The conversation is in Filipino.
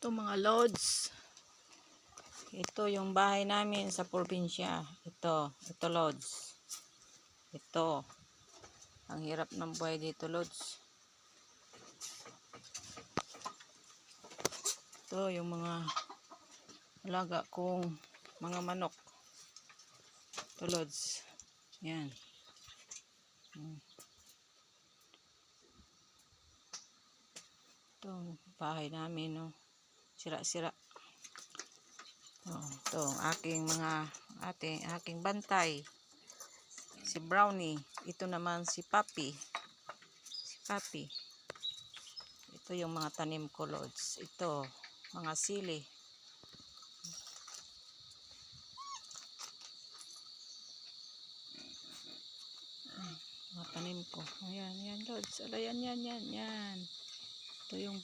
Ito mga lods. Ito yung bahay namin sa probinsya. Ito lods. Ito. Ang hirap ng buhay dito lods. Ito yung mga alaga kong mga manok. Ito lods. Yan. Ito bahay namin, no. Sira-sira. Ito aking bantay. Si Brownie. Ito naman si Papi. Ito yung mga tanim ko lods. Ito mga sili. Mga tanim ko. Ayan lods. Yan. Ito yung